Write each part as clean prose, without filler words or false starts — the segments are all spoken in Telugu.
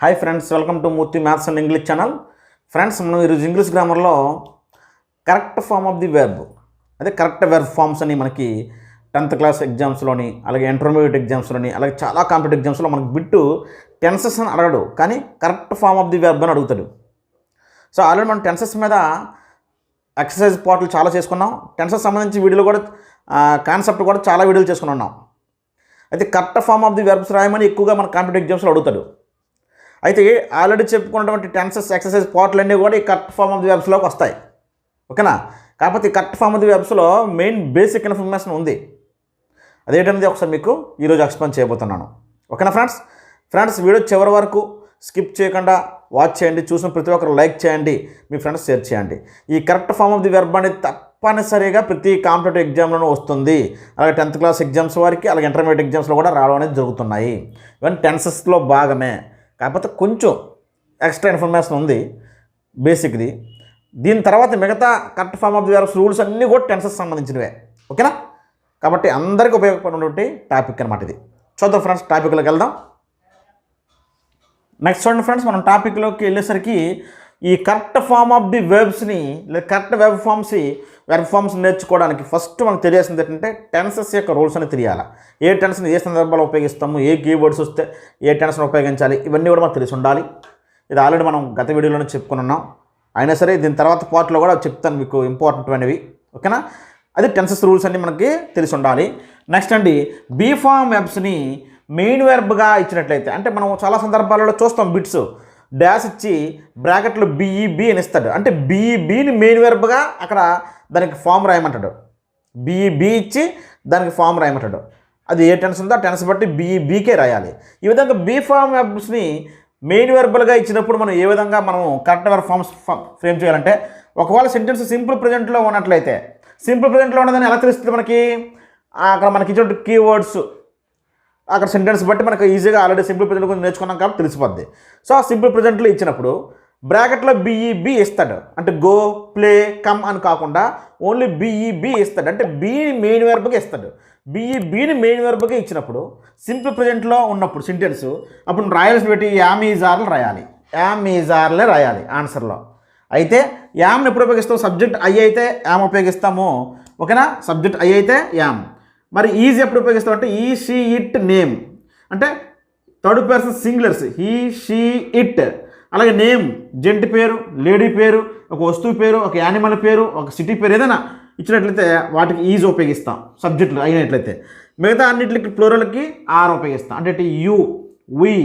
Hi friends, welcome to Murthy maths and English channel. Friends, మనం ఈరోజు ఇంగ్లీష్ గ్రామర్లో correct form of the verb, అదే కరెక్ట్ వెర్బ్ ఫామ్స్ అని మనకి 10th క్లాస్ ఎగ్జామ్స్లోని, అలాగే ఇంటర్మీడియట్ ఎగ్జామ్స్లోని, అలాగే చాలా కాంపిటేటివ్ ఎగ్జామ్స్లో మనకు బిట్టు టెన్సెస్ అని అడగడు, కానీ correct form of the verb అని అడుగుతాడు. సో ఆల్రెడీ మనం టెన్సెస్ మీద ఎక్సర్సైజ్ పార్ట్లు చాలా చేసుకున్నాం. టెన్సెస్ సంబంధించి వీడియోలు కూడా కాన్సెప్ట్ కూడా చాలా వీడియోలు చేసుకుని ఉన్నాం. అయితే correct form of the verbs రాయమని ఎక్కువగా మన కాంపిటేటివ్ ఎగ్జామ్స్లో అడుగుతాడు. అయితే ఆల్రెడీ చెప్పుకున్నటువంటి టెన్సెస్ ఎక్సర్సైజ్ పార్ట్లు అన్నీ కూడా ఈ కరెక్ట్ ఫామ్ ఆఫ్ ది వెర్బ్స్లోకి వస్తాయి, ఓకేనా? కాకపోతే ఈ కరెక్ట్ ఫామ్ ఆఫ్ ది వెర్బ్స్లో మెయిన్ బేసిక్ ఇన్ఫర్మేషన్ ఉంది. అదేంటనేది ఒకసారి మీకు ఈరోజు ఎక్స్ప్లెయిన్ చేయబోతున్నాను, ఓకేనా ఫ్రెండ్స్? వీడియో చివరి వరకు స్కిప్ చేయకుండా వాచ్ చేయండి. చూసిన ప్రతి ఒక్కరు లైక్ చేయండి, మీ ఫ్రెండ్స్ షేర్ చేయండి. ఈ correct form of the verb అనేది తప్పనిసరిగా ప్రతి కాంపిటేటివ్ ఎగ్జామ్లోనూ వస్తుంది. అలాగే 10th క్లాస్ ఎగ్జామ్స్ వారికి, అలాగే ఇంటర్మీడియట్ ఎగ్జామ్స్లో కూడా రావడం అనేది జరుగుతున్నాయి. ఇవన్నీ టెన్సెస్లో భాగమే, కాకపోతే కొంచెం ఎక్స్ట్రా ఇన్ఫర్మేషన్ ఉంది బేసిక్ది. దీని తర్వాత మిగతా correct form of the verbs rules అన్నీ కూడా టెన్సెస్ సంబంధించినవే, ఓకేనా? కాబట్టి అందరికీ ఉపయోగపడినటువంటి టాపిక్ అనమాట ఇది. చూద్దాం ఫ్రెండ్స్, టాపిక్లోకి వెళ్దాం. నెక్స్ట్ చూడండి ఫ్రెండ్స్, మనం టాపిక్లోకి వెళ్ళేసరికి ఈ కరెక్ట్ ఫామ్ ఆఫ్ ది వెర్బ్స్ని, లేదా కరెక్ట్ వెర్బ్ ఫామ్స్ నేర్చుకోవడానికి ఫస్ట్ మనకు తెలియాల్సింది ఏంటంటే టెన్సెస్ యొక్క రూల్స్ అని తెలియాలి. ఏ టెన్స్ని ఏ సందర్భాల్లో ఉపయోగిస్తాము, ఏ కీవర్డ్స్ వస్తే ఏ టెన్స్ని ఉపయోగించాలి, ఇవన్నీ కూడా మనకు తెలిసి ఉండాలి. ఇది ఆల్రెడీ మనం గత వీడియోలోనే చెప్పుకుని ఉన్నాం. అయినా సరే దీని తర్వాత పార్ట్లో కూడా చెప్తాను మీకు ఇంపార్టెంట్ అనేవి, ఓకేనా? అది టెన్సెస్ రూల్స్ అన్నీ మనకి తెలిసి ఉండాలి. నెక్స్ట్ అండి, బీ ఫామ్ వెర్బ్స్ని మెయిన్ వెర్బ్గా ఇచ్చినట్లయితే, అంటే మనం చాలా సందర్భాలలో చూస్తాం బిట్స్ డాష్ ఇచ్చి బ్రాకెట్లో బీఈబీ అని ఇస్తాడు. అంటే బీఈబీని మెయిన్ వెర్బ్గా అక్కడ దానికి ఫామ్ రాయమంటాడు. బీఈబీ ఇచ్చి దానికి ఫామ్ రాయమంటాడు. అది ఏ టెన్స్ ఉందో ఆ టెన్స్ బట్టి బీఈబీకే రాయాలి. ఈ విధంగా బీ ఫామ్ వెర్బ్స్ని మెయిన్ వెర్బల్గా ఇచ్చినప్పుడు మనం ఏ విధంగా మనం కరెక్ట్ వెర్బ్ ఫామ్స్ ఫ్రేమ్ చేయాలంటే, ఒకవేళ సెంటెన్స్ సింపుల్ ప్రెజెంట్లో ఉన్నట్లయితే, సింపుల్ ప్రెజెంట్లో ఉన్నదని ఎలా తెలుస్తుంది మనకి? అక్కడ మనకి ఇచ్చిన కీవర్డ్స్ అక్కడ సెంటెన్స్ బట్టి మనకు ఈజీగా ఆల్రెడీ సింపుల్ ప్రెజెంట్ గురించి నేర్చుకున్నాం కాబట్టి తెలిసిపోద్ది. సో ఆ సింపుల్ ప్రెజెంట్లో ఇచ్చినప్పుడు బ్రాకెట్లో బీఈబీ ఇస్తాడు. అంటే గో, ప్లే, కమ్ అని కాకుండా ఓన్లీ బీఈబీ ఇస్తాడు. అంటే బీని మెయిన్ వెర్బ్గా ఇస్తాడు. బీఈబీని మెయిన్ వెర్బ్గా ఇచ్చినప్పుడు సింపుల్ ప్రెజెంట్లో ఉన్నప్పుడు సెంటెన్స్ అప్పుడు రాయాల్సి పెట్టి యామ్ ఈజ్ ఆర్లు రాయాలి. యామ్ ఈజ్ ఆర్లే రాయాలి ఆన్సర్లో. అయితే యామ్ని ఎప్పుడు ఉపయోగిస్తాం? సబ్జెక్ట్ ఐ అయితే యామ్ ఉపయోగిస్తాము, ఓకేనా? సబ్జెక్ట్ ఐ అయితే యామ్. మరి ఈజ్ ఎప్పుడు ఉపయోగిస్తాం అంటే ఈ, షీ, ఇట్, నేమ్. అంటే third person singulars, he, she, it. అలాగే నేమ్ జెంట్ పేరు, లేడీ పేరు, ఒక వస్తువు పేరు, ఒక యానిమల్ పేరు, ఒక సిటీ పేరు ఏదైనా ఇచ్చినట్లయితే వాటికి ఈజ్ ఉపయోగిస్తాం సబ్జెక్టులు అయినట్లయితే. మిగతా అన్నింటికి ప్లూరల్కి ఆర్ ఉపయోగిస్తాం. అంటే యూ, వీ,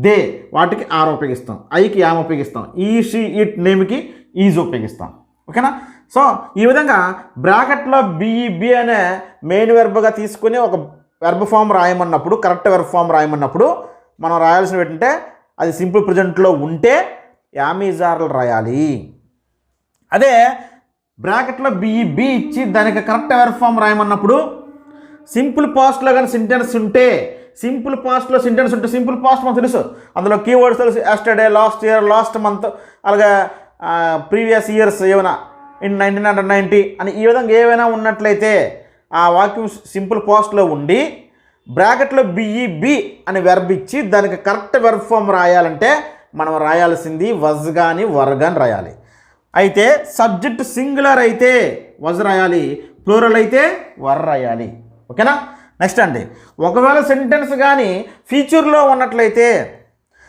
దే వాటికి ఆర్ ఉపయోగిస్తాం. ఐకి యామ్ ఉపయోగిస్తాం. ఈ, షీ, ఇట్, నేమ్కి ఈజ్ ఉపయోగిస్తాం, ఓకేనా? సో ఈ విధంగా బ్రాకెట్లో బీఈబీ అనే మెయిన్ వెర్బ్గా తీసుకుని ఒక వెర్బ్ ఫామ్ రాయమన్నప్పుడు, కరెక్ట్ వెర్బ్ ఫామ్ రాయమన్నప్పుడు మనం రాయాల్సిన ఏంటంటే అది సింపుల్ ప్రెజెంట్లో ఉంటే యామ్ ఈజ్ ఆర్లు రాయాలి. అదే బ్రాకెట్లో బీఈబీ ఇచ్చి దానికి కరెక్ట్ వెర్బ్ ఫామ్ రాయమన్నప్పుడు సింపుల్ పాస్ట్లో కానీ సెంటెన్స్ ఉంటే, సింపుల్ పాస్ట్లో సెంటెన్స్ ఉంటే, సింపుల్ పాస్ట్ మనకు తెలుసు, అందులో కీవర్డ్స్ తెలుసు, yesterday, last year, last month, అలాగే ప్రీవియస్ ఇయర్స్, ఏమైనా ఇన్ 1990 అని ఈ విధంగా ఏవైనా ఉన్నట్లయితే ఆ వాక్యం సింపుల్ పాస్ట్లో ఉండి బ్రాకెట్లో బీఈబీ అని వెర్బ్ ఇచ్చి దానికి కరెక్ట్ వెర్బ్ ఫామ్ రాయాలంటే మనం రాయాల్సింది వజ్ కానీ వర్ కానీ రాయాలి. అయితే సబ్జెక్ట్ సింగులర్ అయితే వజ్ రాయాలి, ప్లూరల్ అయితే వర్ రాయాలి, ఓకేనా? నెక్స్ట్ అండి, ఒకవేళ సెంటెన్స్ కానీ ఫ్యూచర్లో ఉన్నట్లయితే,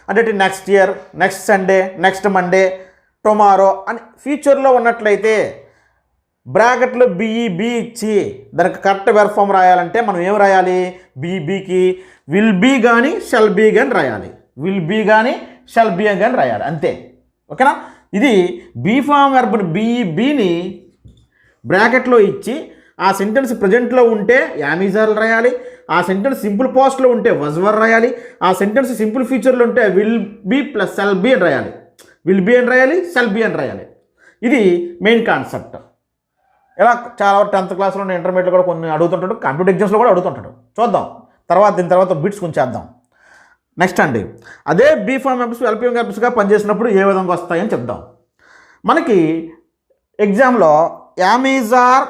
అంటే next year, next Sunday, next Monday, tomorrow అని ఫ్యూచర్లో ఉన్నట్లయితే బ్రాకెట్లో బీఈబీ ఇచ్చి దానికి కరెక్ట్ వెర్బ్ ఫామ్ రాయాలంటే మనం ఏం రాయాలి? బీఈబీకి విల్ బీ కానీ షెల్ బీ కానీ రాయాలి. విల్ బీ కానీ షెల్ బీ కానీ రాయాలి, అంతే, ఓకేనా? ఇది బీ ఫామ్ వెర్బ్ని బీఈబీని బ్రాకెట్లో ఇచ్చి ఆ సెంటెన్స్ ప్రజెంట్లో ఉంటే యామ్ ఈజ్ ఆర్లు రాయాలి. ఆ సెంటెన్స్ సింపుల్ పాస్ట్లో ఉంటే వజ్ వర్ రాయాలి. ఆ సెంటెన్స్ సింపుల్ ఫ్యూచర్లో ఉంటే will be plus shall be అని రాయాలి. విల్ బీ అని రాయాలి, షెల్ బీ అని రాయాలి. ఇది మెయిన్ కాన్సెప్ట్. ఇలా చాలా 10th క్లాస్లో, ఇంటర్మీడియట్లో కూడా కొన్ని అడుగుతుంటాడు, కాంపిటేటివ్ ఎగ్జామ్స్లో కూడా అడుగుతుంటాడు. చూద్దాం దీని తర్వాత బిట్స్ కొంచెం చేద్దాం. నెక్స్ట్ అండి, అదే బీ ఫామ్ వెర్బ్స్ ఎల్పిఎం వెర్బ్స్గా పనిచేసినప్పుడు ఏ విధంగా వస్తాయని చెప్దాం. మనకి ఎగ్జామ్లో యామ్ ఈజ్ ఆర్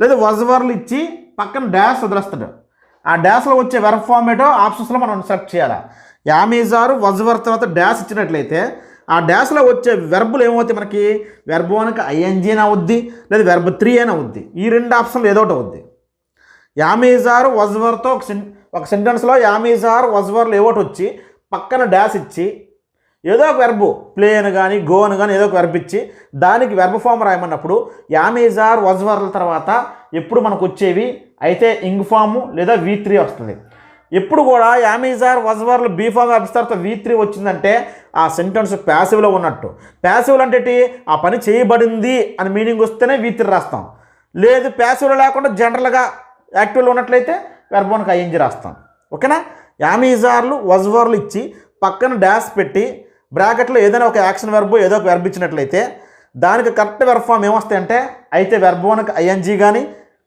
లేదా వజ్ వర్లు ఇచ్చి పక్కన డాష్ వదిలేస్తాడు. ఆ డాష్లో వచ్చే వెర్బ్ ఫామ్ ఏటో ఆప్షన్స్లో మనం సెర్చ్ చేయాలి. యామీజారు వజ్వర్ తర్వాత డాష్ ఇచ్చినట్లయితే ఆ డాష్లో వచ్చే వెర్బులు ఏమవుతాయి మనకి? వెర్బ్ 1కి ఐఎన్జీ అని అవుద్ది, లేదా వెర్బ్ 3 అని అవుద్ది. ఈ 2 ఆప్షన్లు ఏదో ఒకటి అవుద్ది. యామీజారు వజ్వర్తో ఒక సెంటెన్స్లో యామీజారు వజ్వర్లు ఏవోటి వచ్చి పక్కన డాష్ ఇచ్చి ఏదో ఒక వెర్బు ప్లే అని కానీ గో అని కానీ ఏదో ఒక వెర్బ్ ఇచ్చి దానికి వెర్బ్ ఫామ్ రాయమన్నప్పుడు యామీజార్ వజ్వర్ల తర్వాత ఎప్పుడు మనకు వచ్చేవి అయితే ఇంగ్ ఫాము లేదా V3 వస్తుంది. ఎప్పుడు కూడా యామీజార్ వజ్వర్లు బీ ఫామ్ వెర్బ్స్ తర్వాత V3 వచ్చిందంటే ఆ సెంటెన్స్ ప్యాసివ్లో ఉన్నట్టు. ప్యాసివ్లు అంటే ఆ పని చేయబడింది అని మీనింగ్ వస్తేనే V3 రాస్తాం. లేదు ప్యాసివ్లో లేకుండా జనరల్గా యాక్టివ్లో ఉన్నట్లయితే వెర్బ్ 1కి ఐఎన్జీ రాస్తాం. ఓకేనా? యామీజార్లు వజ్వర్లు ఇచ్చి పక్కన డాష్ పెట్టి బ్రాకెట్లో ఏదైనా ఒక యాక్షన్ వెర్బ్ ఏదో ఒక వెర్బ్ ఇచ్చినట్లయితే దానికి కరెక్ట్ వెర్బ్ ఫామ్ ఏమొస్తాయంటే అయితే వెర్బ్ 1కి ఐఎన్జీ కానీ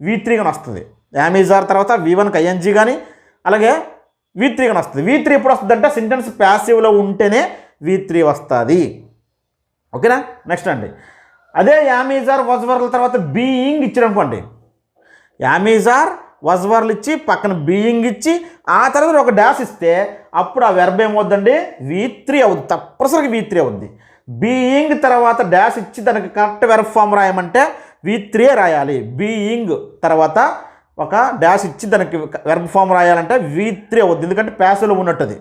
V3 కానీ వస్తుంది. యామీజార్ తర్వాత V1కి ఐఎన్జీ కానీ అలాగే V3 కానీ వస్తుంది. V3 ఎప్పుడు వస్తుంది అంటే సెంటెన్స్ ప్యాసివ్లో ఉంటేనే V3 వస్తుంది. ఓకేనా? నెక్స్ట్ అండి, అదే యామీజార్ వజ్వర్ల తర్వాత బీయింగ్ ఇచ్చారనుకోండి, యామీజార్ వజ్వర్లు ఇచ్చి పక్కన బీయింగ్ ఇచ్చి ఆ తర్వాత ఒక డాష్ ఇస్తే అప్పుడు ఆ వెర్బ్ ఏమవుద్దండి? V3 అవుద్ది, తప్పనిసరిగా V3 అవుద్ది. బీయింగ్ తర్వాత డాష్ ఇచ్చి దానికి కరెక్ట్ వెర్బ్ ఫామ్ రాయమంటే V3 రాయాలి. బీయింగ్ తర్వాత ఒక డాష్ ఇచ్చి దానికి వెర్బ్ ఫామ్ రాయాలంటే V3 అవుద్ది, ఎందుకంటే ప్యాసివ్లో ఉన్నట్టు. అది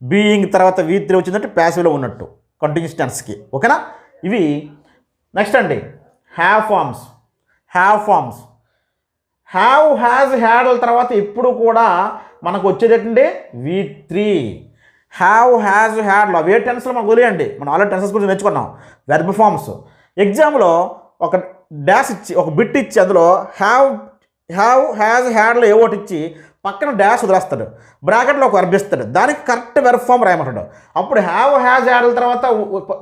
బీయింగ్ తర్వాత V3 వచ్చిందంటే ప్యాసివ్లో ఉన్నట్టు కంటిన్యూస్ టెన్స్కి. ఓకేనా? ఇవి నెక్స్ట్ అండి హ్యావ్ ఫామ్స్. హ్యావ్ హ్యాజ్ హ్యాడ్ల తర్వాత ఎప్పుడు కూడా మనకు వచ్చేది ఏంటంటే V3. హ్యావ్ హ్యాజ్ హ్యాడ్లో అవే టెన్స్లో మనకు వదిలేయండి, మనం ఆల్రెడీ టెన్సెస్ గురించి నేర్చుకున్నాం. వెర్బ్ ఫామ్స్ ఎగ్జామ్లో ఒక డాష్ ఇచ్చి ఒక బిట్ ఇచ్చి అందులో హ్యావ్ హ్యాజ్ హ్యాడ్లో ఏవోటి ఇచ్చి పక్కన డాష్ వదిలేస్తాడు, బ్రాకెట్లో ఒక వెర్బ్ ఇస్తాడు, దానికి కరెక్ట్ వెర్బ్ ఫామ్ రాయమంటాడు. అప్పుడు హ్యావ్ హ్యాజ్ హ్యాడ్ల తర్వాత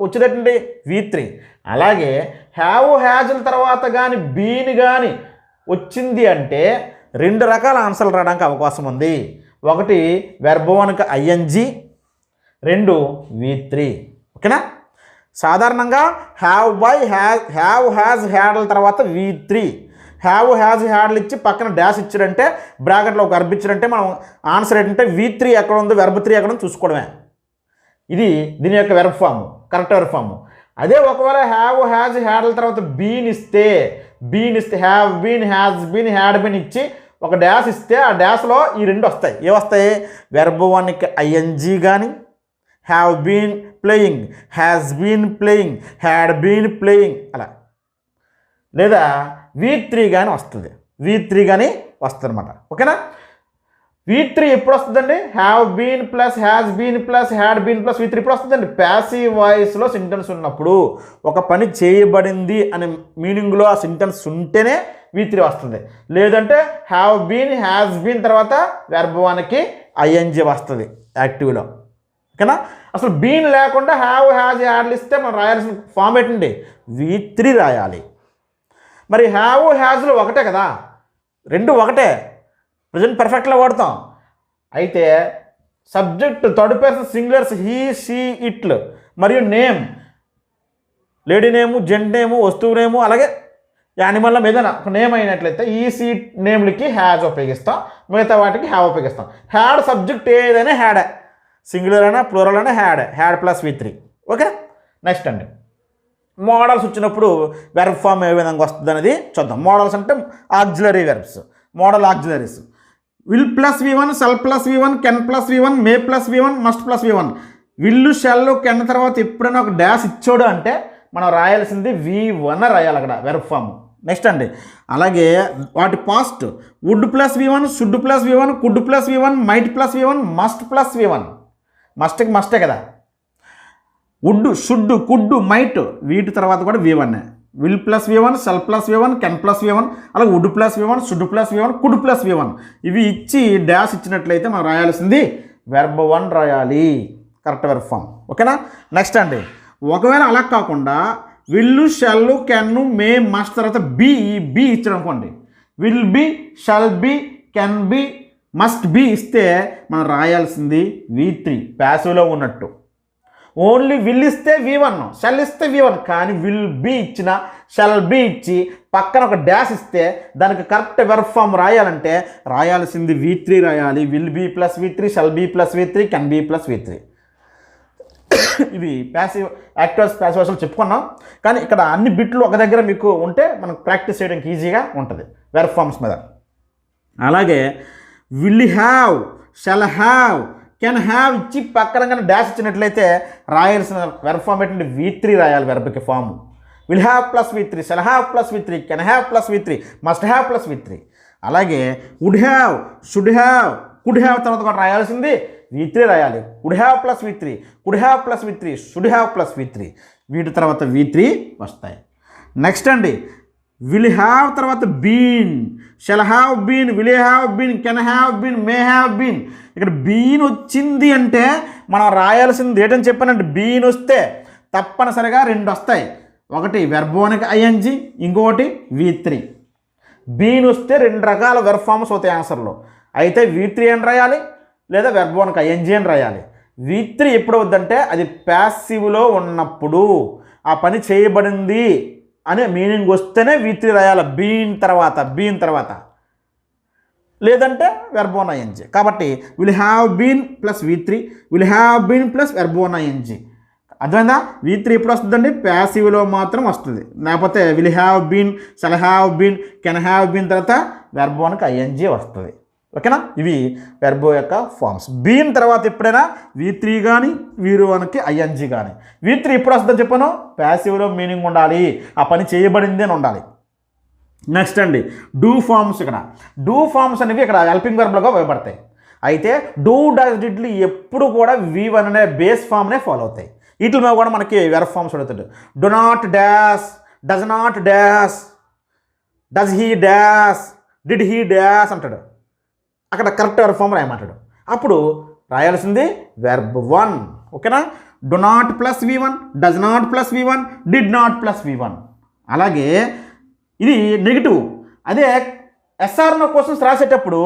వచ్చేదేంటండి V3. అలాగే హ్యావ్ హ్యాజ్ల తర్వాత కానీ బీని కానీ వచ్చింది అంటే 2 రకాల ఆన్సర్లు రావడానికి అవకాశం ఉంది. ఒకటి వెర్బ్ 1కి ఐఎన్జీ, 2 V3. ఓకేనా? సాధారణంగా హ్యావ్ హ్యాజ్ హ్యాడ్ల తర్వాత V3. హ్యావ్ హ్యాజ్ హ్యాడ్లు ఇచ్చి పక్కన డాష్ ఇచ్చాడంటే బ్రాకెట్లో ఒక వెర్బ్ ఇచ్చాడంటే మనం ఆన్సర్ ఏంటంటే V3 ఎక్కడ ఉందో వెర్బ్ 3 ఎక్కడ ఉందో చూసుకోవడమే. ఇది దీని యొక్క verb form, correct verb form. అదే ఒకవేళ హ్యావ్ హ్యాజ్ హ్యాడ్ల తర్వాత బీన్ ఇస్తే have been has been had been ఇచ్చి ఒక డాష్ ఇస్తే ఆ డాష్లో ఈ 2 వస్తాయి. ఏవస్తాయి? వెర్బ్ 1కి ఐఎన్జీ కానీ have been playing, has been playing, had been playing అలా, లేదా V3 కానీ వస్తుంది. V3 కానీ వస్తుంది అనమాట. ఓకేనా? V3 ఎప్పుడు వస్తుందండి? Have been plus has been plus had been plus V3 ఎప్పుడు వస్తుందండి? ప్యాసివ్ వాయిస్లో సెంటెన్స్ ఉన్నప్పుడు, ఒక పని చేయబడింది అనే మీనింగ్లో ఆ సెంటెన్స్ ఉంటేనే V3 వస్తుంది. లేదంటే హ్యావ్ బీన్ హ్యాజ్ బీన్ తర్వాత వెర్బ్ 1కి ఐఎన్జీ వస్తుంది యాక్టివ్లో. ఓకేనా? అసలు బీన్ లేకుండా హ్యావ్ హ్యాజ్ హ్యాడ్లు ఇస్తే మనం రాయాల్సిన ఫామ్ ఏంటండి? V3 రాయాలి. మరి హ్యావ్ హ్యాజ్లు ఒకటే కదా, 2 ఒకటే, ప్రజెంట్ పర్ఫెక్ట్లో వాడతాం. అయితే subject third person singulars he she ఇట్లు మరియు నేమ్, లేడీ నేము, జెంట్ నేము, వస్తువు నేము, అలాగే యానిమల్ ఏదైనా ఒక నేమ్ అయినట్లయితే ఈ సీ నేమ్లకి హ్యాజ్ ఉపయోగిస్తాం, మిగతా వాటికి హ్యావ్ ఉపయోగిస్తాం. హ్యాడ్ సబ్జెక్ట్ ఏదైనా హ్యాడ్, సింగులర్ అయినా ప్లూరల్ అయినా had plus V3. Okay? Next అండి మోడల్స్ వచ్చినప్పుడు వెర్బ్ ఫామ్ ఏ విధంగా వస్తుంది అనేది చూద్దాం. మోడల్స్ అంటే auxiliary verbs, modal auxiliaries. Will plus V1, shall plus V1, can plus V1, may plus V1, must plus V1. Will shall can తర్వాత ఎప్పుడైనా ఒక డాష్ ఇచ్చాడు అంటే మనం రాయాల్సింది V1 రాయాలి అక్కడ వెర్బ్ ఫామ్. నెక్స్ట్ అండి అలాగే వాటి past would plus V1, should plus V1, could plus V1, might plus V1, must plus V1. మస్ట్కి మస్టే కదా. వుడ్, షుడ్, కుడ్, మైట్ వీటి తర్వాత కూడా V1. Will plus V1, shall plus V1, can plus V1, అలాగే would plus V1, should plus V1, could plus V1. ఇవి ఇచ్చి డాష్ ఇచ్చినట్లయితే మనం రాయాల్సింది వెర్బ్ 1 రాయాలి, కరెక్ట్ వెర్బ్ ఫామ్. ఓకేనా? నెక్స్ట్ అండి ఒకవేళ అలా కాకుండా విల్లు, షల్లు, కెన్ను, మే, మస్ట్ తర్వాత బి ఇచ్చాడు అనుకోండి. Will be, shall be, can be, must B ఇస్తే మనం రాయాల్సింది V3 ప్యాసివ్లో ఉన్నట్టు. ఓన్లీ విల్ ఇస్తే V1, షెల్ ఇస్తే V1. కానీ విల్ బీ ఇచ్చిన, షెల్ బీ ఇచ్చి పక్కన ఒక డాష్ ఇస్తే దానికి కరెక్ట్ వెర్బ్ ఫామ్ రాయాలంటే రాయాల్సింది V3 రాయాలి. Will be plus V3, shall be plus V3, can be plus V3. ఇవి ప్యాసివ్ యాక్టివ్స్ ప్యాసివ్ అసలు చెప్పుకున్నాం. కానీ ఇక్కడ అన్ని బిట్లు ఒక దగ్గర మీకు ఉంటే మనకు ప్రాక్టీస్ చేయడానికి ఈజీగా ఉంటుంది వెర్బ్ ఫామ్స్ మీద. అలాగే will have, shall have, can have ఇచ్చి పక్కన కానీ డాష్ ఇచ్చినట్లయితే రాయాల్సిన వెర్బ్ ఫామ్ ఏంటంటే V3 రాయాలి. వెర్బ్కి form will have plus V3, shall have plus V3, can have plus V3, must have plus V3. అలాగే would have, should have, could have తర్వాత కూడా రాయాల్సింది V3 రాయాలి. Would have plus V3, could have plus V3, should have plus V3. వీటి తర్వాత V3 వస్తాయి. నెక్స్ట్ అండి విల్ హ్యావ్ తర్వాత been, shall have been, will have been, can have been, may have been. ఇక్కడ బీన్ వచ్చింది అంటే మనం రాయాల్సింది ఏంటని చెప్పానంటే బీన్ వస్తే తప్పనిసరిగా 2 వస్తాయి. ఒకటి వెర్బోనిక్ ఐఎన్జీ, ఇంకొకటి V3. బీన్ వస్తే 2 రకాల వెర్బ్ ఫామ్స్ అవుతాయి ఆన్సర్లో. అయితే V3 అని రాయాలి లేదా వెర్బోనిక్ ఐఎన్జీ అని రాయాలి. V3 ఎప్పుడు అవుద్దంటే అది ప్యాసివ్లో ఉన్నప్పుడు ఆ పని చేయబడింది అనే మీనింగ్ వస్తేనే V3 రాయాలి. బీన్ తర్వాత లేదంటే వెర్బోన్ ఐఎన్జీ. కాబట్టి will have been plus V3, will have been plus verb one ING. అర్థమైందా? V3 ఎప్పుడు వస్తుందండి? ప్యాసివ్లో మాత్రం వస్తుంది. లేకపోతే will have been, shall have been, can have been తర్వాత వెర్బోన్కి ఐఎన్జీ వస్తుంది. ఓకేనా? ఇవి వెర్బో యొక్క ఫామ్స్. బీన్ తర్వాత ఎప్పుడైనా V3 కానీ V1కి ఐఎన్జీ కానీ. V3 ఎప్పుడు వస్తుందని చెప్పాను? ప్యాసివ్లో మీనింగ్ ఉండాలి, ఆ పని చేయబడింది అని ఉండాలి. నెక్స్ట్ అండి డూ ఫామ్స్. ఇక్కడ డూ ఫామ్స్ అనేవి ఇక్కడ హెల్పింగ్ వెర్బ్లుగా ఉపయోగపడతాయి. అయితే డూ, డస్, డిడ్లు ఎప్పుడు కూడా V1 అనే బేస్ ఫామ్నే ఫాలో అవుతాయి. వీటి మీద కూడా మనకి వెర్బ్ ఫామ్స్ అడుగుతాడు. Do not dash, does not dash, does he dash, did he dash అంటాడు. అక్కడ కరెక్ట్ వెర్బ్ ఫామ్ రాయమంటాడు. అప్పుడు రాయాల్సింది వెర్బ్ 1. ఓకేనా? Do not plus V1, does not plus V1, did not plus V1. అలాగే ఇది నెగిటివ్. అదే ఎస్ఆర్నో క్వశ్చన్స్ రాసేటప్పుడు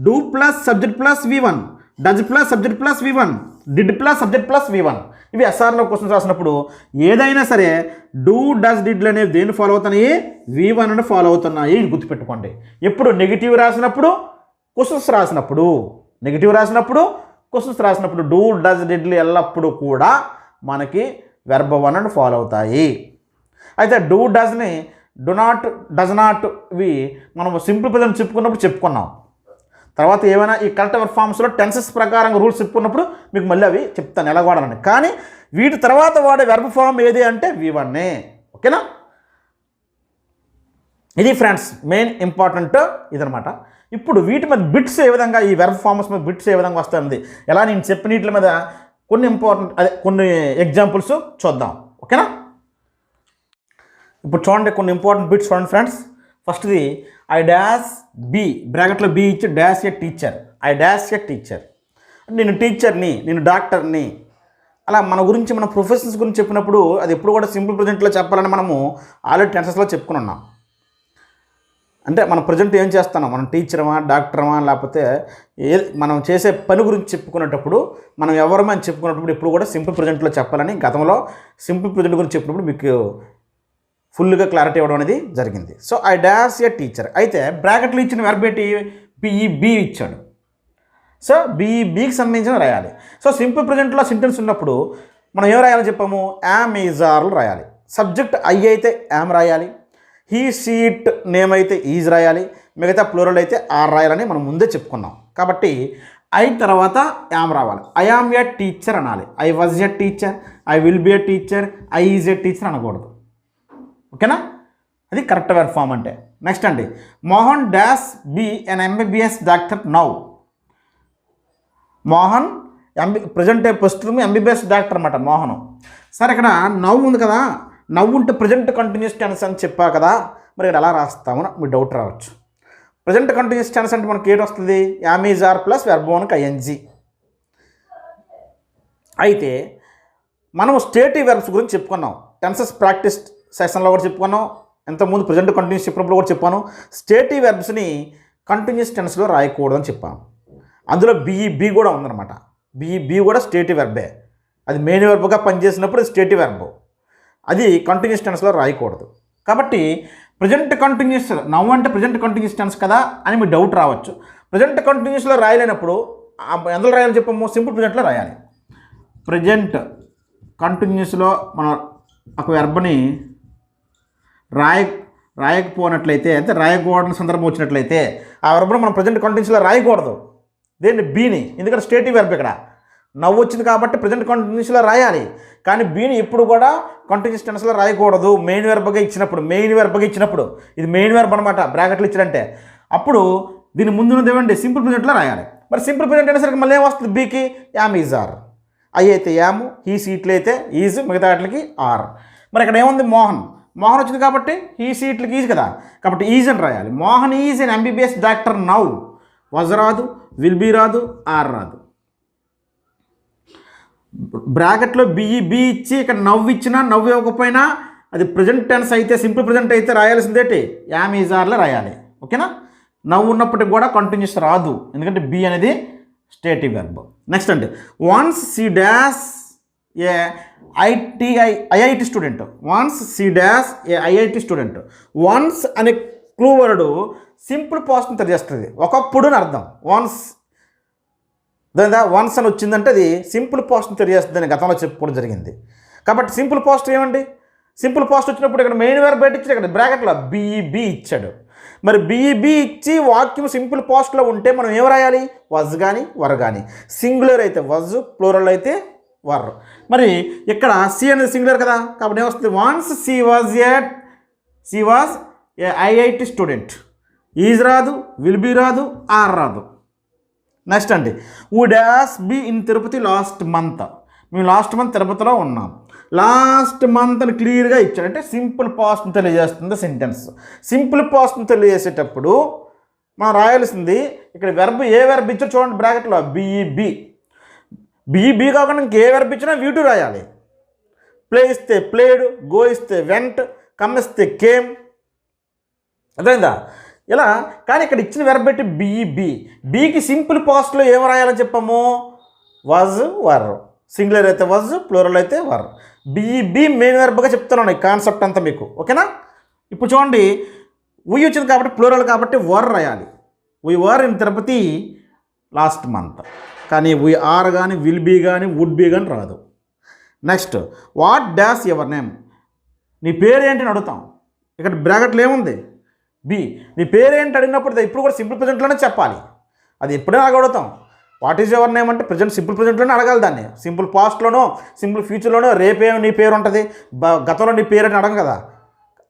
do plus subject plus V1, does plus subject plus V1, did plus subject plus V1. ఇవి ఎస్ఆర్నో క్వశ్చన్స్ రాసినప్పుడు ఏదైనా సరే డూ, డస్, డిడ్లు అనేవి దేన్ని ఫాలో అవుతున్నాయి? V1ని ఫాలో అవుతున్నాయి. ఇది గుర్తుపెట్టుకోండి. ఎప్పుడు నెగిటివ్ రాసినప్పుడు, క్వశ్చన్స్ రాసినప్పుడు, నెగిటివ్ రాసినప్పుడు, క్వశ్చన్స్ రాసినప్పుడు డూ, డస్, డిడ్లు ఎల్లప్పుడూ కూడా మనకి వెర్బ్ 1ని ఫాలో అవుతాయి. అయితే డూ, డస్ని డు నాట్, డస్ నాట్ ఇవి మనం సింపుల్ ప్రెజెంట్ చెప్పుకున్నప్పుడు చెప్పుకున్నాం. తర్వాత ఏమైనా ఈ కరెక్ట్ వెర్బ్ ఫామ్స్లో టెన్సెస్ ప్రకారంగా రూల్స్ చెప్పుకున్నప్పుడు మీకు మళ్ళీ అవి చెప్తాను ఎలా వాడాలని. కానీ వీటి తర్వాత వాడే వెర్బ్ ఫామ్ ఏది అంటే V1నే. ఓకేనా? ఇది ఫ్రెండ్స్ మెయిన్ ఇంపార్టెంట్ ఇదనమాట. ఇప్పుడు వీటి మీద బిట్స్ ఏ విధంగా, ఈ వెర్బ్ ఫామ్స్ మీద బిట్స్ ఏ విధంగా వస్తుంది, ఎలా నేను చెప్పిన వీటి మీద కొన్ని ఎగ్జాంపుల్స్ చూద్దాం. ఓకేనా? ఇప్పుడు చూడండి కొన్ని ఇంపార్టెంట్ బిట్స్ చూడండి ఫ్రెండ్స్. ఫస్ట్ది ఐ డాష్ బి, బ్రాకెట్లో బి ఇచ్చి dash A teacher. I dash A teacher. నేను టీచర్ని, నేను డాక్టర్ని. అలా మన గురించి, మన ప్రొఫెషన్స్ గురించి చెప్పినప్పుడు అది ఎప్పుడు కూడా సింపుల్ ప్రజెంట్లో చెప్పాలని మనము ఆల్రెడీ టెన్సెస్లో చెప్పుకుని ఉన్నాం. అంటే మనం ప్రజెంట్ ఏం చేస్తున్నాం, మనం టీచరమా, డాక్టరమా, లేకపోతే మనం చేసే పని గురించి చెప్పుకునేటప్పుడు మనం ఎవరమని చెప్పుకునేటప్పుడు ఎప్పుడు కూడా సింపుల్ ప్రజెంట్లో చెప్పాలని గతంలో సింపుల్ ప్రజెంట్ గురించి చెప్పినప్పుడు మీకు ఫుల్గా క్లారిటీ ఇవ్వడం అనేది జరిగింది. So I dash A teacher. అయితే బ్రాకెట్లో ఇచ్చిన వెర్బ్ ఏంటి? బి ఇచ్చాడు. సో బీకి సంబంధించిన రాయాలి. సో సింపుల్ ప్రజెంట్లో సెంటెన్స్ ఉన్నప్పుడు మనం ఏం రాయాలని చెప్పాము? యామ్, ఈజ్, ఆర్లు రాయాలి. సబ్జెక్ట్ ఐ అయితే యామ్ రాయాలి. హీ, షీట్, నేమ్ అయితే ఈజ్ రాయాలి. మిగతా ప్లూరల్ అయితే ఆర్ రాయాలని మనం ముందే చెప్పుకున్నాం. కాబట్టి ఐ తర్వాత యామ్ రావాలి. ఐ యామ్ ఏ టీచర్ అనాలి. I was a teacher, I will be A teacher, I is a teacher అనకూడదు. ఓకేనా? అది కరెక్ట్ వెర్బ్ ఫామ్ అంటే. నెక్స్ట్ అండి మోహన్ డాష్ బి ఎన్ MBBS doctor now. Mohan present ప్రస్తుతం MBBS డాక్టర్ అనమాట మోహన్. సరే ఇక్కడ నవ్వు ఉంది కదా, నవ్వు ఉంటే ప్రజెంట్ కంటిన్యూస్ టెన్స్ అని చెప్పా కదా, మరి ఇక్కడ ఎలా రాస్తామని మీ డౌట్ రావచ్చు. ప్రజెంట్ కంటిన్యూస్ టెన్స్ అంటే మనకి ఏంటి వస్తుంది? Am, is, are plus verb 1కి ఐఎన్జీ. అయితే మనం స్టేటివ్ వెర్బ్స్ గురించి చెప్పుకున్నాం. టెన్సెస్ ప్రాక్టీస్ సెషన్లో కూడా చెప్పుకున్నాం. ఇంతకుముందు ప్రజెంట్ కంటిన్యూస్ చెప్పినప్పుడు కూడా చెప్పాను. స్టేటివ్ వెర్బ్స్ని కంటిన్యూస్ టెన్స్లో రాయకూడదని చెప్పాను. అందులో బి కూడా ఉందన్నమాట. బి కూడా స్టేటివ్ వెర్బే. అది మెయిన్ వెర్బ్గా పనిచేసినప్పుడు స్టేటివ్ వెర్బ్, అది కంటిన్యూస్ టెన్స్లో రాయకూడదు. కాబట్టి ప్రజెంట్ కంటిన్యూస్, నౌ అంటే ప్రజెంట్ కంటిన్యూస్ టెన్స్ కదా అని మీ డౌట్ రావచ్చు. ప్రజెంట్ కంటిన్యూస్లో రాయలేనప్పుడు ఎందులో రాయాలని చెప్పాము? సింపుల్ ప్రజెంట్లో రాయాలి. ప్రజెంట్ కంటిన్యూస్లో మనం ఒక వెర్బ్ని రాయకపోయినట్లయితే, అంటే రాయకూడని సందర్భం వచ్చినట్లయితే ఆ వెర్బ్ను మనం ప్రజెంట్ కంటిన్యూస్లో రాయకూడదు. దేన్ని? బీని. ఎందుకంటే స్టేటివ్ వెర్బ్ ఇక్కడ నవ్వు వచ్చింది కాబట్టి ప్రజెంట్ కంటిన్యూస్లో రాయాలి. కానీ బీని ఎప్పుడు కూడా కంటిన్యూస్ టెన్స్లో రాయకూడదు. మెయిన్ వెర్బ్గా ఇచ్చినప్పుడు ఇది మెయిన్ వెర్బ్ అనమాట, బ్రాకెట్లు ఇచ్చారంటే అప్పుడు దీని ముందున్నది ఏమండి? సింపుల్ ప్రజెంట్లో రాయాలి. మరి సింపుల్ ప్రజెంట్ అనేసరికి మళ్ళీ ఏమొస్తుంది? బీకి యామ్ ఈజ్ ఆర్, ఐ అయితే యాము, ఈ సీట్లు అయితే ఈజ్, మిగతా వాటికి ఆర్. మరి ఇక్కడ ఏముంది? మోహన్ వచ్చింది కాబట్టి ఈ సీట్లకి ఈజ్ కదా, కాబట్టి ఈజ్ అని రాయాలి. Mohan is an MBBS doctor now. Was రాదు, విల్ బీ రాదు, ఆర్ రాదు. బ్రాకెట్లో బీ ఇచ్చి ఇక్కడ నవ్వు ఇచ్చినా నవ్వు ఇవ్వకపోయినా అది ప్రజెంట్ టెన్స్ అయితే, సింపుల్ ప్రజెంట్ అయితే రాయాల్సిందేంటి? యామ్ ఈజ్ ఆర్లో రాయాలి. ఓకేనా? నవ్వు ఉన్నప్పటికి కూడా కంటిన్యూస్ రాదు, ఎందుకంటే బి అనేది స్టేటివ్ వెర్బ్. నెక్స్ట్ అండి, once she dash a IIT student. Once she dash a IIT student. Once అనే క్లూ వర్డ్ సింపుల్ పాస్ట్ని తెలియజేస్తుంది. ఒకప్పుడు అని అర్థం. వన్స్ అని వచ్చిందంటే అది సింపుల్ పాస్ట్ని తెలియజేస్తుంది అని గతంలో చెప్పుకోవడం జరిగింది. కాబట్టి సింపుల్ పాస్ట్ ఏమండి? సింపుల్ పాస్ట్ వచ్చినప్పుడు ఇక్కడ మెయిన్ వెర్బ్ బయట ఇచ్చాడు, ఇక్కడ బ్రాకెట్లో బీ ఇచ్చాడు. మరి బీ ఇచ్చి వాక్యం సింపుల్ పాస్ట్లో ఉంటే మనం ఏం రాయాలి? వజ్ కానీ వర్ కానీ. సింగులర్ అయితే వజ్, ప్లూరల్ అయితే వర్. మరి ఇక్కడ సి అనేది సింగులర్ కదా, కాబట్టి ఏమొస్తుంది? Once she was a IIT student. Is రాదు, విల్ బీ రాదు, ఆర్ రాదు. నెక్స్ట్ అండి, would dash be in Tirupati last month. మేము లాస్ట్ మంత్ తిరుపతిలో ఉన్నాం. లాస్ట్ మంత్ అని క్లియర్గా ఇచ్చాడు, అంటే సింపుల్ పాస్ట్ని తెలియజేస్తుంది సెంటెన్స్. సింపుల్ పాస్ట్ని తెలియజేసేటప్పుడు మనం రాయాల్సింది ఇక్కడ వెర్బ్, ఏ వెర్బ్ ఇచ్చో చూడండి బ్రాకెట్లో బీ కాకుండా ఇంకే వెర్బ్ ఇచ్చినా V2 రాయాలి. ప్లే ఇస్తే ప్లేడ్, గో ఇస్తే వెంట్, కమ్ ఇస్తే కేమ్. అర్థమైందా? ఇలా. కానీ ఇక్కడ ఇచ్చిన వెర్బ్ పెట్టి బీకి సింపుల్ పాస్ట్లో ఏం రాయాలని చెప్పాము? Was, were. సింగులర్ అయితే వాజ్, ప్లూరల్ అయితే వర్. బీ మెయిన్ వెర్బ్గా చెప్తున్నాను ఈ కాన్సెప్ట్ అంతా మీకు. ఓకేనా? ఇప్పుడు చూడండి, వీ వచ్చింది కాబట్టి ప్లూరల్ కాబట్టి వర్ రాయాలి. We were in Tirupati last month. కానీ వీ ఆర్ కానీ, విల్ బీ కానీ, వుడ్ బీ కానీ రాదు. Next, what dash your name. నీ పేరేంటి అని అడుగుతాం. ఇక్కడ బ్రాకెట్లో ఏముంది? బి. నీ పేరేంటి అడిగినప్పుడు ఇప్పుడు కూడా సింపుల్ ప్రజెంట్లోనే చెప్పాలి. అది ఎప్పుడే అడుగుతాం. వాట్ ఈజ్ యువర్ నేమ్ అంటే ప్రజెంట్ సింపుల్ ప్రజెంట్లోనే అడగాలి దాన్ని. సింపుల్ పాస్ట్లోనో సింపుల్ ఫ్యూచర్లోనో రేపేమో నీ పేరు ఉంటుంది, గతంలో నీ పేరు అని అడగం కదా.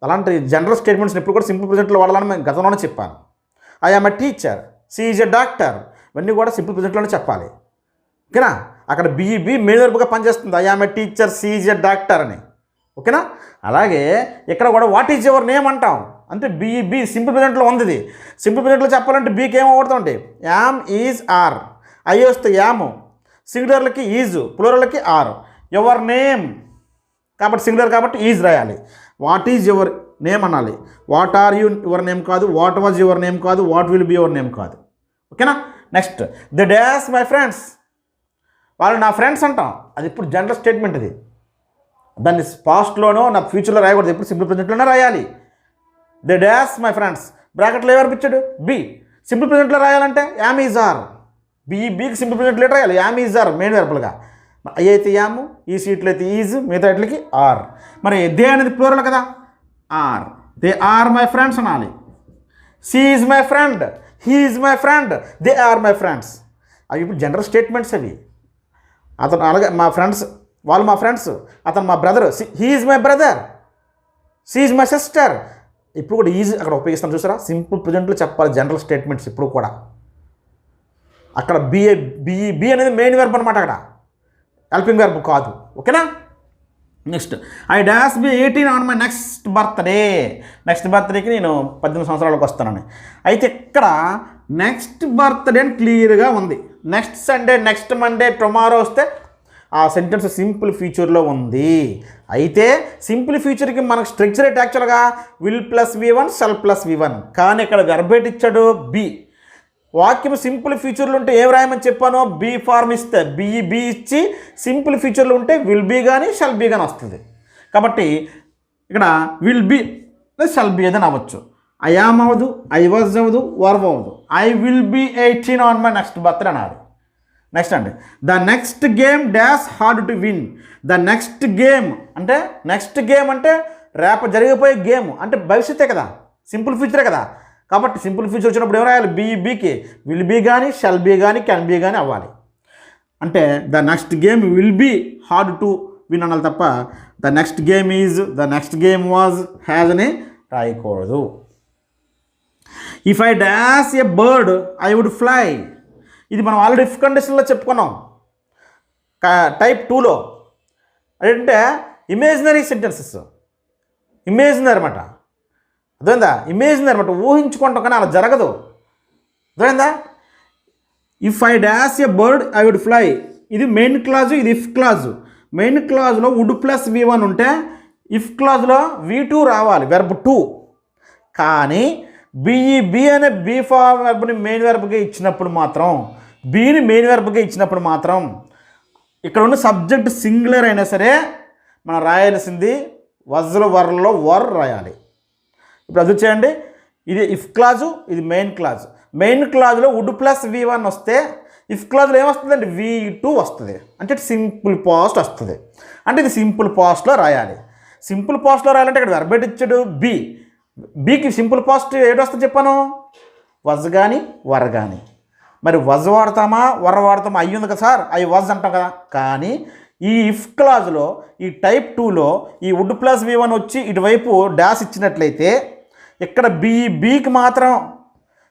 అలాంటి జనరల్ స్టేట్మెంట్స్ని ఎప్పుడు కూడా సింపుల్ ప్రజెంట్లో వాడాలని నేను గతంలోనే చెప్పాను. I am a teacher, she is a doctor, ఇవన్నీ కూడా సింపుల్ ప్రజెంట్లోనే చెప్పాలి. ఓకేనా? అక్కడ బీ మెయిన్ వెర్బ్గా పనిచేస్తుంది. I am a teacher, she is a doctor అని. ఓకేనా? అలాగే ఇక్కడ కూడా వాట్ ఈజ్ యువర్ నేమ్ అంటాం. అంటే బీ సింపుల్ ప్రజెంట్లో ఉంది. ఇది సింపుల్ ప్రజెంట్లో చెప్పాలంటే బీకి ఏమవుతుంటే యామ్, ఈజ్, ఆర్. ఐ వస్తే యాము, సింగులర్లకి ఈజ్, ప్లూరల్కి ఆర్. యువర్ నేమ్ కాబట్టి సింగులర్ కాబట్టి ఈజ్ రాయాలి. వాట్ ఈజ్ యువర్ నేమ్ అనాలి. వాట్ ఆర్ యువర్ నేమ్ కాదు, వాట్ వాజ్ యువర్ నేమ్ కాదు, what will be your name కాదు. ఓకేనా? Next, the dash my friends. వాళ్ళు నా ఫ్రెండ్స్ అంటాం. అది ఇప్పుడు జనరల్ స్టేట్మెంట్. ఇది దాన్ని పాస్ట్లోనో నా ఫ్యూచర్లో రాయకూడదు, ఇప్పుడు సింపుల్ ప్రజెంట్లోనే రాయాలి. The dash my friends. బ్రాకెట్లో ఎవరు ఇచ్చాడు? బి. సింపుల్ ప్రజెంట్లో రాయాలంటే యామ్, ఈజ్, ఆర్. బీకి సింపుల్ ప్రజెంట్లో రాయాలి యామ్, ఈజ్, ఆర్ మెయిన్ వెర్బులుగా. ఐ అయితే యాము, ఈ సీట్లు అయితే ఈజ్, మిగతా వాటికి ఆర్. మరి దే అనేది ప్లూరల్ కదా, are. They are my friends అనాలి. She is my friend, he is my friend, they are my friends. అవి ఇప్పుడు జనరల్ స్టేట్మెంట్స్ అవి. అతను అలాగే మా ఫ్రెండ్స్, వాళ్ళు మా ఫ్రెండ్స్, అతను మా brother, he is my brother, she is my sister. ఇప్పుడు కూడా ఈజ్ అక్కడ ఉపయోగిస్తాను చూసారా. సింపుల్ ప్రజెంట్లో చెప్పాలి జనరల్ స్టేట్మెంట్స్ ఇప్పుడు కూడా. అక్కడ బి అనేది మెయిన్ వెర్బ్ అనమాట, అక్కడ హెల్పింగ్ వెర్బ్ కాదు. ఓకేనా? Next, I dash be 18 on my next birthday. Next బర్త్డేకి నేను 18 సంవత్సరాలకు వస్తానని. అయితే ఇక్కడ నెక్స్ట్ బర్త్డే అని క్లియర్గా ఉంది. Next Sunday, next Monday, tomorrow వస్తే ఆ సెంటెన్స్ సింపుల్ ఫ్యూచర్లో ఉంది. అయితే సింపుల్ ఫ్యూచర్కి మనకు స్ట్రక్చర్ ఏంటి యాక్చువల్గా? Will plus V1, shall plus V1. కానీ ఇక్కడ వెర్బ్ ఏంటి ఇచ్చాడు? బి. వాక్యం సింపుల్ ఫ్యూచర్లు ఉంటే ఏం రాయమని చెప్పానో బీ ఫార్మ్ ఇస్తే బీ ఇచ్చి సింపుల్ ఫ్యూచర్లు ఉంటే విల్ బీ కానీ షల్ బీ కానీ వస్తుంది. కాబట్టి ఇక్కడ విల్ బీ షల్ బీ ఏదైనా అవ్వచ్చు. ఐ యామ్ అవ్వదు, ఐ వాజ్ అవ్వదు, వర్బ్ అవ్వదు. I will be 18 on my next birthday అనాలి. నెక్స్ట్ అండి the next game dash hard to win. The next game అంటే రేపు జరిగిపోయే గేమ్ అంటే భవిష్యత్తే కదా, సింపుల్ ఫ్యూచరే కదా. కాబట్టి సింపుల్ ఫ్యూచర్ వచ్చినప్పుడు ఏం రాయాలి? బీకి విల్ బీ కానీ షల్ బీ కానీ కెన్ బీ కానీ అవ్వాలి. అంటే the next game will be hard to win అనాలి తప్ప the next game is, the next game was, has అని రాయకూడదు. If I dash a bird I would fly. ఇది మనం ఆల్రెడీ ఇఫ్ కండిషన్లో చెప్పుకున్నాం టైప్ 2లో. అదేంటే ఇమేజినరీ సెంటెన్సెస్, ఇమేజినరీ అనమాట. అర్థమైందా? ఇమేజినరీ అనమాట, ఊహించుకుంటాం కానీ అలా జరగదు. అర్థమైందా? If I dash a bird I would fly. ఇది మెయిన్ క్లాజు, ఇది ఇఫ్ క్లాజు. మెయిన్ క్లాజ్లో వుడ్ ప్లస్ V1 ఉంటే ఇఫ్ క్లాజ్లో V2 రావాలి, వెర్బ్ 2. కానీ బీ అనే బీ ఫార్మ్ వెర్బ్ని మెయిన్ వెర్బ్గా ఇచ్చినప్పుడు మాత్రం, బీని మెయిన్ వెర్బ్గా ఇచ్చినప్పుడు మాత్రం ఇక్కడ ఉన్న సబ్జెక్ట్ సింగులర్ అయినా సరే మనం రాయాల్సింది వజ్ర వర్లో వర్ రాయాలి. ఇప్పుడు అది చేయండి. ఇది ఇఫ్ క్లాజు, ఇది మెయిన్ క్లాజ్. మెయిన్ క్లాజ్లో వుడ్ ప్లస్ V1 వస్తే ఇఫ్ క్లాజ్లో ఏమొస్తుందండి? V2 వస్తుంది. అంటే సింపుల్ పాస్ట్ వస్తుంది. అంటే ఇది సింపుల్ పాస్ట్లో రాయాలి. సింపుల్ పాస్ట్లో రాయాలంటే ఇక్కడ వెర్బ్ ఇచ్చాడు బీకి సింపుల్ పాస్ట్ ఏడు వస్తుంది చెప్పాను? వజ్ కానీ వర్ కానీ. మరి వజ్ వాడతామా వర్ వాడతామా? అయ్యింది కదా సార్, అవి వజ్ అంటాం కదా. కానీ ఈ ఇఫ్ క్లాజ్లో ఈ టైప్ 2లో ఈ వుడ్ ప్లస్ V1 వచ్చి ఇటువైపు డాష్ ఇచ్చినట్లయితే ఇక్కడ బీకి మాత్రం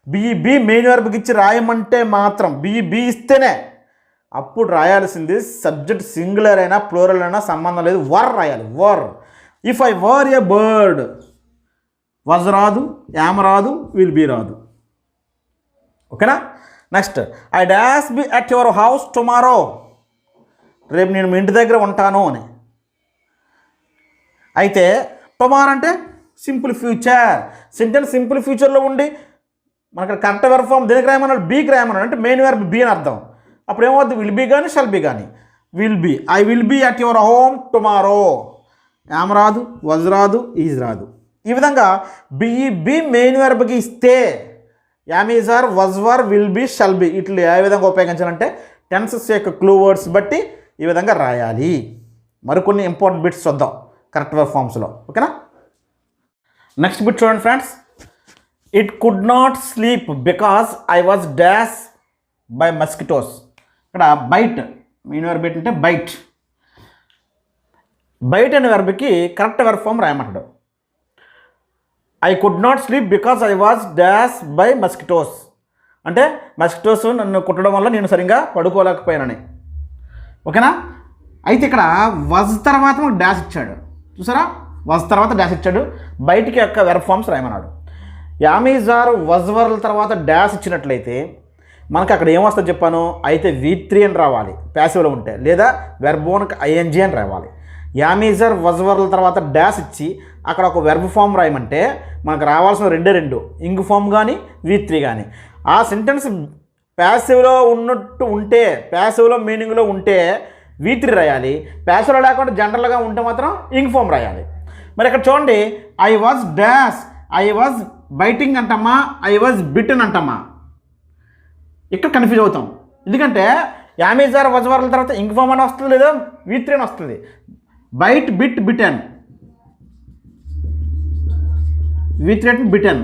బీ మెయిన్ వెర్బ్కి ఇచ్చి రాయమంటే మాత్రం బీ ఇస్తేనే అప్పుడు రాయాల్సింది సబ్జెక్ట్ సింగులర్ అయినా ప్లూరల్ అయినా సంబంధం లేదు, వర్ రాయాలి. Were. If I were a bird was రాదు, యామ్ రాదు, విల్ బీ రాదు. ఓకేనా? Next I dash be at your house tomorrow. రేపు నేను మీ ఇంటి దగ్గర ఉంటాను అని. అయితే టుమారో అంటే సింపుల్ ఫ్యూచర్. సెంటెన్స్ సింపుల్ ఫ్యూచర్లో ఉండి మనకి కరెక్ట్ వెర్బ్ ఫామ్ దేనికి రాయమన్నాడు? బీకి రాయమన్నాడు. అంటే మెయిన్ వెర్బ్ బీ అని అర్థం. అప్పుడు ఏమవుద్ది? విల్ బీ కానీ షల్ బీ కానీ. Will be I will be at your home tomorrow. Am రాదు, వజ్ రాదు, ఈజ్ రాదు. ఈ విధంగా బీ మెయిన్ వెర్బ్కి ఇస్తే am is are was were will be shall be ఇట్లా ఏ విధంగా ఉపయోగించాలంటే టెన్సెస్ యొక్క క్లూ వర్డ్స్ బట్టి ఈ విధంగా రాయాలి. మరికొన్ని ఇంపార్టెంట్ బిట్స్ చూద్దాం కరెక్ట్ వెర్బ్ ఫామ్స్లో. ఓకేనా? నెక్స్ట్ బిట్ చూడండి friends. It could not sleep because I was dash by mosquitoes. ఇక్కడ బైట్ మెయిన్ వెర్బ్ ఏంటంటే బైట్. బైట్ అనే వెర్బ్కి కరెక్ట్ వెర్బ్ ఫామ్ రాయమంటాడు. I could not sleep because I was dash by mosquitoes. అంటే మస్కిటోస్ నన్ను కుట్టడం వల్ల నేను సరిగ్గా పడుకోలేకపోయానని. ఓకేనా? అయితే ఇక్కడ వజ్ తర్వాత డాష్ ఇచ్చాడు, చూసారా? వజ్ తర్వాత డాష్ ఇచ్చాడు. బయటికి యొక్క వెర్బ్ ఫామ్స్ రాయమన్నాడు. యామీజార్ వజ్ వర్ల తర్వాత డాష్ ఇచ్చినట్లయితే మనకు అక్కడ ఏమొస్తుంది చెప్పాను? అయితే V3 అని రావాలి ప్యాసివ్లో ఉంటే, లేదా వెర్బ్ 1కి ING అని రావాలి. యామీజర్ వజ్ వర్ల తర్వాత డాష్ ఇచ్చి అక్కడ ఒక వెర్బ్ ఫామ్ రాయమంటే మనకు రావాల్సిన రెండు ఇంగ్ ఫామ్ కానీ V3 కానీ. ఆ సెంటెన్స్ ప్యాసివ్లో ఉన్నట్టు ఉంటే, ప్యాసివ్లో మీనింగ్లో ఉంటే V3 రాయాలి. ప్యాసివ్లో లేకుండా జనరల్గా ఉంటే మాత్రం ఇంగ్ ఫామ్ రాయాలి. మరి ఇక్కడ చూడండి, I was dash, I was biting అంటామా, ఐ వాజ్ బిటన్ అంటామా? ఇక్కడ కన్ఫ్యూజ్ అవుతాం. ఎందుకంటే యామీజార్ వజ్ వర్ల తర్వాత ఇంగ్ ఫామ్ అని వస్తుంది, లేదా V3 అని వస్తుంది. Bite, bit, bitten. V3 bitten.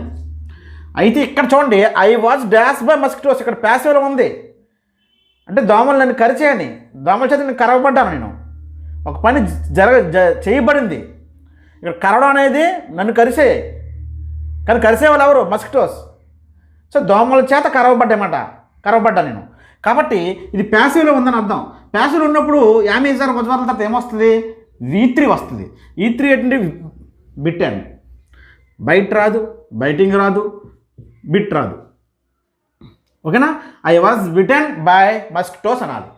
అయితే ఇక్కడ చూడండి, I was dash by mosquitoes. ఇక్కడ ప్యాసివ్లో ఉంది. అంటే దోమలు నన్ను కరిచేయని, దోమల చేత నేను కరవబడ్డాను. నేను ఒక పని చేయబడింది. ఇక్కడ కరవడం అనేది నన్ను కరిసే, కానీ కరిసేవాళ్ళు ఎవరు? మస్కిటోస్. సో దోమల చేత కరవబడ్డా నేను. కాబట్టి ఇది ప్యాసివ్లో ఉందని అర్థం. ప్యాసివ్లో ఉన్నప్పుడు యామీజార్ వజ్ వర్ల తర్వాత ఏమొస్తుంది? V3 వస్తుంది. E3 ఏంటంటే బిటన్. బైట్ రాదు, బైటింగ్ రాదు, బిట్ రాదు. ఓకేనా? I was bitten by mosquitoes అనాలి.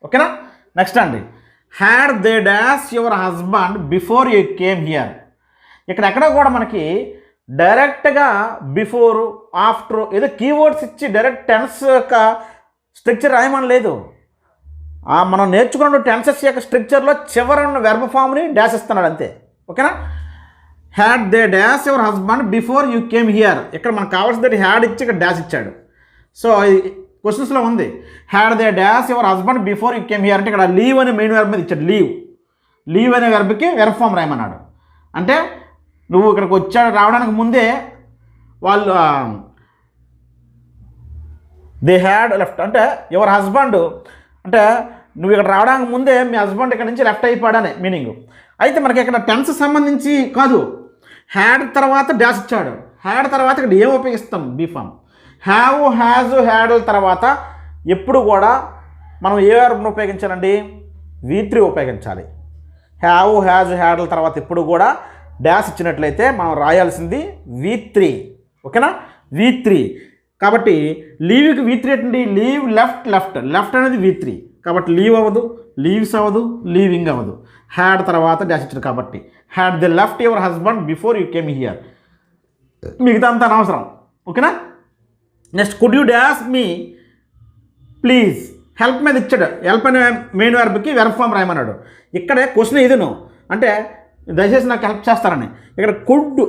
ఓకేనా? నెక్స్ట్ అండి, had they dash your husband before you came here. ఇక్కడ ఎక్కడ కూడా మనకి డైరెక్ట్గా బిఫోర్ ఆఫ్టర్ ఏదో కీవర్డ్స్ ఇచ్చి డైరెక్ట్ టెన్స్ యొక్క స్ట్రక్చర్ రాయమని లేదు. మనం నేర్చుకున్న టెన్సెస్ యొక్క స్ట్రక్చర్లో చివరి ఉన్న వెర్బ్ ఫామ్ని డాష్ ఇస్తున్నాడు అంతే. ఓకేనా? Had they dash your husband before you came here. ఇక్కడ మనకు కావాల్సింది హ్యాడ్ ఇచ్చి ఇక్కడ డాష్ ఇచ్చాడు. సో క్వశ్చన్స్లో ఉంది had they dash your husband before you came here అంటే ఇక్కడ లీవ్ అనే మెయిన్ వెర్బ్ మీద ఇచ్చాడు. లీవ్ అనే వెర్బ్కి వెర్బ్ ఫామ్ రాయమన్నాడు. అంటే నువ్వు ఇక్కడికి రావడానికి ముందే వాళ్ళు దే హ్యాడ్ లెఫ్ట్ అంటే యువర్ హస్బెండ్ అంటే నువ్వు ఇక్కడ రావడానికి ముందే మీ హస్బెండ్ ఇక్కడ నుంచి లెఫ్ట్ అయిపోయాడనే మీనింగ్. అయితే మనకి ఇక్కడ టెన్స్ సంబంధించి కాదు, హ్యాడ్ తర్వాత డాష్ ఇచ్చాడు. హ్యాడ్ తర్వాత ఇక్కడ ఏం ఉపయోగిస్తాం? Be form. Have, has, had తర్వాత ఎప్పుడు కూడా మనం ఏ వర్బ్ను ఉపయోగించాలండి? V3 ఉపయోగించాలి. హ్యావ్, హ్యాజ్, హ్యాడ్ తర్వాత ఎప్పుడు కూడా డాష్ ఇచ్చినట్లయితే మనం రాయాల్సింది V3. ఓకేనా? V3. కాబట్టి లీవ్కి V3 ఏంటండి? లీవ్ లెఫ్ట్ అనేది V3. కాబట్టి లీవ్ అవ్వదు, లీవ్స్ అవ్వదు, లీవింగ్ అవ్వదు. హ్యాడ్ తర్వాత డాష్ ఇచ్చారు కాబట్టి had the left your husband before you came here. మిగతా అంతా అనవసరం. ఓకేనా? Next could you dash me please. Help మీద ఇచ్చాడు. హెల్ప్ అనే మెయిన్ వెర్బ్కి వెర్బ్ ఫామ్ రాయమన్నాడు. ఇక్కడే క్వశ్చన్ ఇదిను అంటే దయచేసి నాకు హెల్ప్ చేస్తారని. ఇక్కడ కుడ్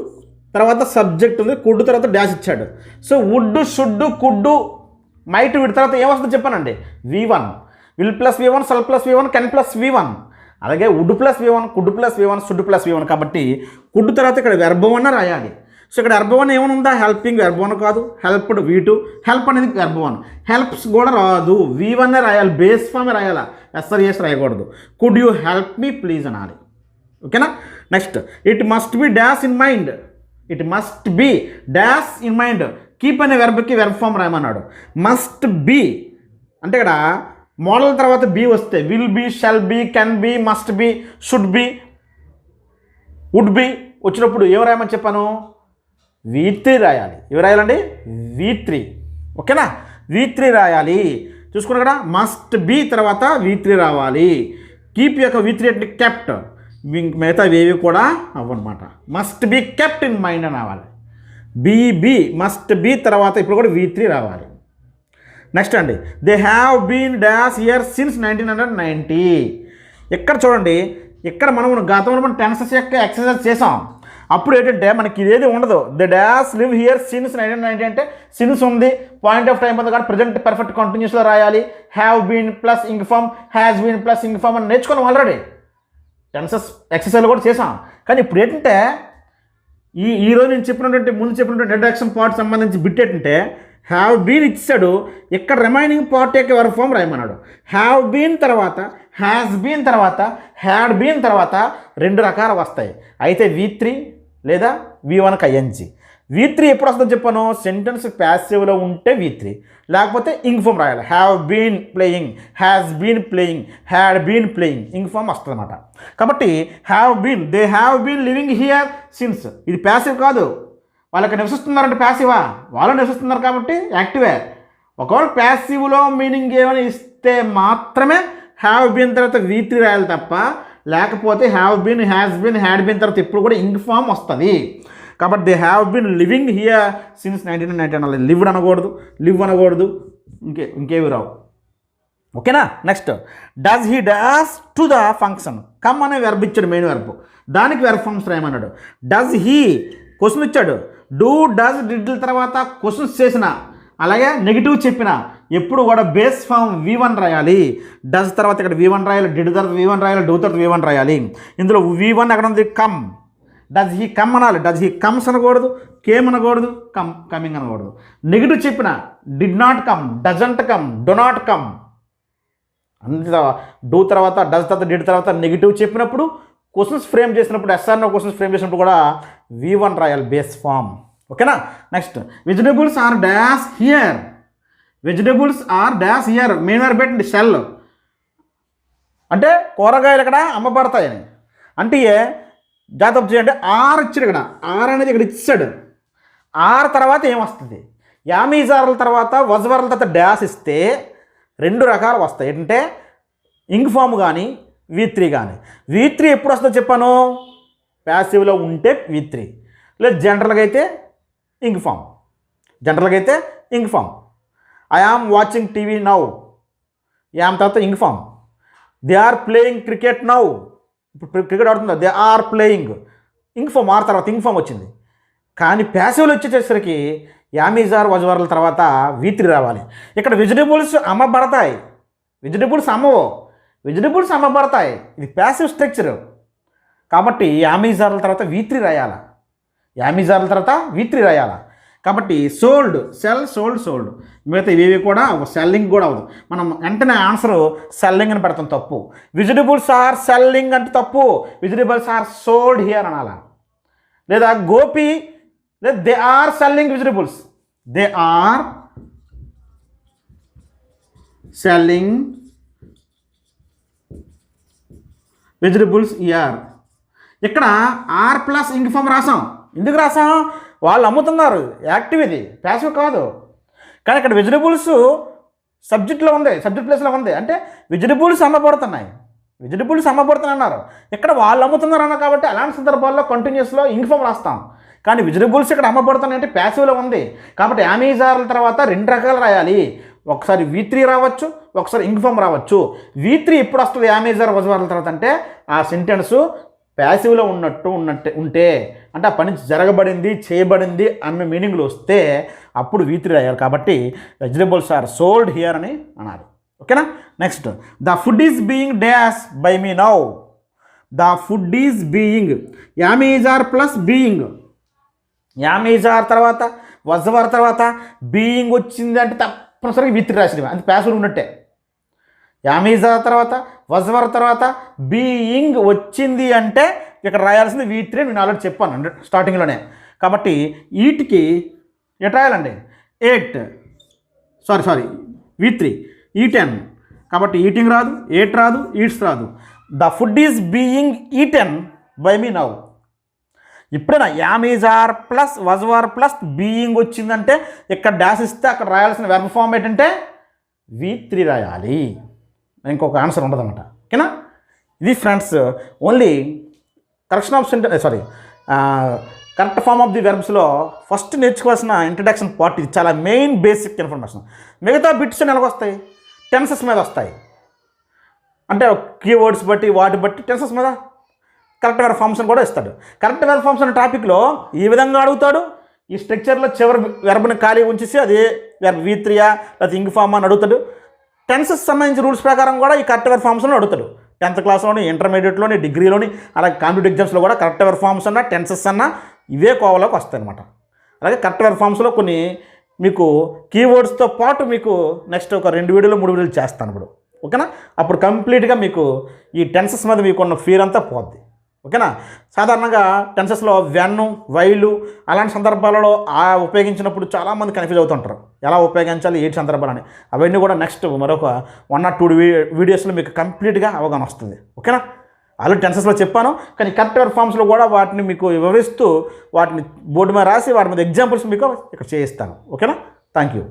తర్వాత సబ్జెక్ట్ ఉంది, కుడ్ తర్వాత డాష్ ఇచ్చాడు. So would, should, could, might వీటి తర్వాత ఏమొస్తుందో చెప్పానండి? V1. Will plus V1, shall plus V1, can plus V1. అలాగే would plus V1, could plus V1, should plus V1. కాబట్టి కుడ్ తర్వాత ఇక్కడ వెర్బ్ 1 రాయాలి. సో ఇక్కడ వెర్బ్ 1 ఏమైనా ఉందా? హెల్పింగ్ వెర్బ్ 1 కాదు, హెల్ప్డ్ V2. హెల్ప్ అనేది వెర్బ్ 1. హెల్ప్స్ కూడా రాదు, V1 రాయాలి, బేస్ ఫామ్ రాయాలా, SRES రాయకూడదు. Could you help me please అనాలి. ఓకేనా? Next it must be dash in mind. It must be dash in mind. Keep అనే వెర్బ్కి వెర్బ్ ఫామ్ రాయమన్నాడు. మస్ట్ బి అంటే ఇక్కడ మోడల్ తర్వాత బి వస్తే will be, shall be, can be, must be, should be, would be వచ్చినప్పుడు ఏం రాయమని చెప్పాను? V3 రాయాలి. ఏమి రాయాలండి? V3. ఓకేనా? V3 రాయాలి. చూసుకున్నా కదా, మస్ట్ బి తర్వాత V3 రావాలి. కీప్ యొక్క V3 అంటే కెప్ట్. మిగతా ఏవి కూడా అవ్వనమాట. Must be kept in mind అని రావాలి. బి మస్ట్ బి తర్వాత ఇప్పుడు కూడా V3 రావాలి. నెక్స్ట్ అండి they have been dash here since 1990. ఇక్కడ చూడండి, ఇక్కడ మనం గతంలో మనం టెన్సెస్ యొక్క ఎక్సర్సైజ్ చేసాం. అప్పుడు ఏంటంటే మనకి ఇదేది ఉండదు. The dash live here since 1990 అంటే సిన్స్ ఉంది, పాయింట్ ఆఫ్ టైం ఉంది కాబట్టి ప్రజెంట్ పర్ఫెక్ట్ కంటిన్యూస్లో రాయాలి. Have been plus ing form, has been plus ing form అని నేర్చుకున్నాం ఆల్రెడీ. టెన్సెస్ ఎక్సర్సైజ్ కూడా చేసాం. కానీ ఇప్పుడు ఏంటంటే ఈరోజు నేను ముందు చెప్పినటువంటి ఇంట్రడక్షన్ పార్ట్ సంబంధించి బిట్ ఏంటంటే హ్యావ్ బీన్ ఇచ్చాడు, ఇక్కడ రిమైనింగ్ పార్ట్ యొక్క వెర్బ్ ఫామ్ రాయమన్నాడు. హ్యావ్ బీన్ తర్వాత, హ్యాస్ బీన్ తర్వాత, హ్యాడ్ బీన్ తర్వాత 2 రకాలు వస్తాయి. అయితే V3 లేదా V1కి ING. V3 ఎప్పుడు వస్తుందో చెప్పాను? సెంటెన్స్ ప్యాసివ్లో ఉంటే V3, లేకపోతే ఇంగ్ ఫామ్ రాయాలి. Have been playing, has been playing, had been playing, ing form వస్తుంది అన్నమాట. కాబట్టి have been, they have been living here since. ఇది ప్యాసివ్ కాదు. వాళ్ళకి నివసిస్తున్నారంటే ప్యాసివా? వాళ్ళు నివసిస్తున్నారు కాబట్టి యాక్టివే. ఒకవేళ ప్యాసివ్లో మీనింగ్ ఏమైనా ఇస్తే మాత్రమే హ్యావ్ బీన్ తర్వాత V3 రాయాలి తప్ప, లేకపోతే have been, has been, had been తర్వాత ఇప్పుడు కూడా ఇంగ్ ఫామ్ వస్తుంది. కాబట్టి they have been living here since 1990 అనాలి. లివ్డ్ అనకూడదు, లివ్ అనకూడదు, ఇంకేవి రావు. ఓకేనా? Next does he dash to the function. Come అనే వెర్బ్ ఇచ్చాడు, మెయిన్ వెర్బ్. దానికి వెర్బ్ ఫామ్స్ రాయమన్నాడు. డస్ హీ క్వశ్చన్ ఇచ్చాడు. డూ, డస్, డిడ్ తర్వాత క్వశ్చన్స్ చేసిన, అలాగే నెగిటివ్ చెప్పిన ఎప్పుడు కూడా బేస్ ఫామ్ V1 రాయాలి. డస్ తర్వాత ఇక్కడ V1 రాయాలి, డిడ్ తర్వాత V1 రాయాలి, డూ తర్వాత V1 రాయాలి. ఇందులో V1 ఎక్కడ ఉంది? కమ్. డస్ హీ కమ్ అనాలి. డస్ హీ కమ్స్ అనకూడదు, కేమ్ అనకూడదు, కమింగ్ అనకూడదు. నెగిటివ్ చెప్పిన did not come, doesn't come, do not come. అంత డూ తర్వాత, డస్ తర్వాత, డిడ్ తర్వాత నెగిటివ్ చెప్పినప్పుడు, క్వశ్చన్స్ ఫ్రేమ్ చేసినప్పుడు, SR క్వశ్చన్స్ ఫ్రేమ్ చేసినప్పుడు కూడా V1 రాయాలి, బేస్ ఫామ్. ఓకేనా? Next vegetables are dash here. Vegetables are dash here main verb పెట్టండి, షెల్. అంటే కూరగాయలు ఇక్కడ అమ్మబడతాయని. అంటే జాగ్రత్త చేయండి, ఆర్ ఇచ్చాడు ఇక్కడ. ఆర్ అనేది ఇక్కడ ఇచ్చాడు. ఆర్ తర్వాత ఏమొస్తుంది? యామీజార్ల తర్వాత వజ్వర్ల తర్వాత డాష్ ఇస్తే 2 రకాలు వస్తాయి. ఏంటంటే ఇంగ్ ఫామ్ కానీ V3 కానీ. V3 ఎప్పుడు వస్తుందో చెప్పాను? ప్యాసివ్లో ఉంటే V3, లేదు జనరల్గా అయితే ఇంగ్ ఫామ్. జనరల్గా అయితే ing form. I am watching TV now, am తర్వాత ing form. They are playing cricket now, ఇప్పుడు క్రికెట్ ఆడుతుందా, they are playing, ing form are తర్వాత ఇంగ్ ఫామ్ వచ్చింది. కానీ ప్యాసివ్లు వచ్చేసరికి యామీజార్ వజ్వార్ల తర్వాత V3 రావాలి. ఇక్కడ వెజిటబుల్స్ అమ్మబడతాయి, వెజిటబుల్స్ అమ్మవు, వెజిటబుల్స్ అమ్మబడతాయి. ఇది ప్యాసివ్ స్ట్రక్చర్ కాబట్టి యామీజార్ల తర్వాత V3 రాయాల, యామీజార్ల తర్వాత V3 రాయాల. కాబట్టి సోల్డ్, సెల్, సోల్డ్, సోల్డ్, మిగతా ఇవి కూడా సెల్లింగ్ కూడా అవ్వదు. మనం వెంటనే ఆన్సరు సెల్లింగ్ అని పెడతాం, తప్పు. వెజిటబుల్స్ ఆర్ సెల్లింగ్ అంటే తప్పు, వెజిటబుల్స్ ఆర్ సోల్డ్ హియర్ అనాలా. లేదా గోపి, లేదా they are selling vegetables, they are selling vegetables here. ఇక్కడ ఆర్ ప్లస్ ఇంగ్ ఫామ్ రాసాం. ఎందుకు రాసాం? వాళ్ళు అమ్ముతున్నారు, యాక్టివ్, ఇది ప్యాసివ్ కాదు. కానీ ఇక్కడ వెజిటబుల్స్ సబ్జెక్ట్లో ఉంది, సబ్జెక్ట్ ప్లేస్లో ఉంది, అంటే వెజిటబుల్స్ అమ్మబడుతున్నాయి, వెజిటబుల్స్ అమ్మబడుతున్నాయి అన్నారు. ఇక్కడ వాళ్ళు అమ్ముతున్నారు అన్నారు కాబట్టి అలాంటి సందర్భాల్లో కంటిన్యూస్లో ఇంగ్ ఫామ్ రాస్తాం. కానీ వెజిటబుల్స్ ఇక్కడ అమ్మబడుతున్నాయి అంటే ప్యాసివ్లో ఉంది కాబట్టి యామీజార్ల తర్వాత 2 రకాలు రాయాలి. ఒకసారి V3 రావచ్చు, ఒకసారి ఇంగ్ ఫామ్ రావచ్చు. V3 ఎప్పుడు వస్తుంది యామీజార్ వజ్వార్ల తర్వాత అంటే ఆ సెంటెన్సు ప్యాసివ్లో ఉంటే అంటే ఆ పని జరగబడింది, చేయబడింది అన్న మీనింగ్లో వస్తే అప్పుడు V3 రాయాలి. కాబట్టి వెజిటబుల్స్ ఆర్ సోల్డ్ హియర్ అని అనాలి. ఓకేనా? Next, the food is being dash by me now. The food is being, am is are plus being, am is are తర్వాత వజ్వార్ తర్వాత బీయింగ్ వచ్చింది అంటే తప్పనిసరిగా V3 రాసినవి, అది ప్యాసివ్ ఉన్నట్టే. యామీజార్ తర్వాత వజ్వార్ తర్వాత బీయింగ్ వచ్చింది అంటే ఇక్కడ రాయాల్సింది V3 నేను ఆల్రెడీ చెప్పాను స్టార్టింగ్లోనే. కాబట్టి వీటికి ఎట్ రాయాలండి, 8 సారీ V3 E10. కాబట్టి ఈటింగ్ రాదు, 8 రాదు, ఈట్స్ రాదు. The food is being eaten by me now. ఇప్పుడైనా యామీజార్ ప్లస్ వజ్వార్ ప్లస్ బీయింగ్ వచ్చిందంటే ఇక్కడ డాష్ ఇస్తే అక్కడ రాయాల్సిన వెర్బ్ ఫామ్ ఏంటంటే V3 రాయాలి, ఇంకొక ఆన్సర్ ఉండదు అన్నమాట. ఓకేనా? ఇది friends only correction of sentence correct form of the వెర్బ్స్లో ఫస్ట్ నేర్చుకోవాల్సిన ఇంట్రడక్షన్ పార్ట్. ఇది చాలా మెయిన్ బేసిక్ ఇన్ఫర్మేషన్. మిగతా బిట్స్ ఎలాగొస్తాయి, టెన్సెస్ మీద వస్తాయి, అంటే కీవర్డ్స్ బట్టి వాటి బట్టి టెన్సెస్ మీద కరెక్ట్ వెర్బ్ ఫార్మ్స్ కూడా ఇస్తాడు. కరెక్ట్ వెర్బ్ ఫార్మ్స్ అనే టాపిక్లో ఈ విధంగా అడుగుతాడు. ఈ స్ట్రక్చర్లో చివరి వెర్బ్ని ఖాళీ ఉంచేసి అదే వెర్బ్ V3 లేకపోతే ఇంగ్ ఫామ్ అని అడుగుతాడు. టెన్సెస్ సంబంధించిన రూల్స్ ప్రకారం కూడా ఈ కరెక్ట్ వెర్బ్ ఫార్మ్స్లో అడుగుతాడు. 10th క్లాస్లోని, ఇంటర్మీడియట్లోని, డిగ్రీలోని, అలాగే కాంపిటేటివ్ ఎగ్జామ్స్లో కూడా కరెక్ట్ వెర్బ్ ఫార్మ్స్ అన్న టెన్సెస్ అన్న ఇవే కోవలోకి వస్తాయి అనమాట. అలాగే కరెక్ట్ వెర్బ్ ఫార్మ్స్లో కొన్ని మీకు కీవర్డ్స్తో పాటు మీకు నెక్స్ట్ ఒక 2 వీడియోలు 3 వీడియోలు చేస్తాను ఇప్పుడు. ఓకేనా? అప్పుడు కంప్లీట్గా మీకు ఈ టెన్సెస్ మీద మీకు ఉన్న ఫీర్ అంతా పోద్ది. ఓకేనా? సాధారణంగా టెన్సెస్లో వెన్ను, వైలు అలాంటి సందర్భాలలో ఉపయోగించినప్పుడు చాలామంది కన్ఫ్యూజ్ అవుతుంటారు, ఎలా ఉపయోగించాలి, ఏంటి సందర్భాలని. అవన్నీ కూడా నెక్స్ట్ మరొక 1 or 2 వీడియోస్లో మీకు కంప్లీట్గా అవగాహన వస్తుంది. ఓకేనా? ఆల్రెడీ టెన్సెస్లో చెప్పాను, కానీ కరెక్ట్ వెర్బ్ ఫార్మ్స్లో కూడా వాటిని మీకు వివరిస్తూ వాటిని బోర్డు మీద రాసి వాటి మీద ఎగ్జాంపుల్స్ మీకు ఇక్కడ చేయిస్తాను. ఓకేనా? Thank you.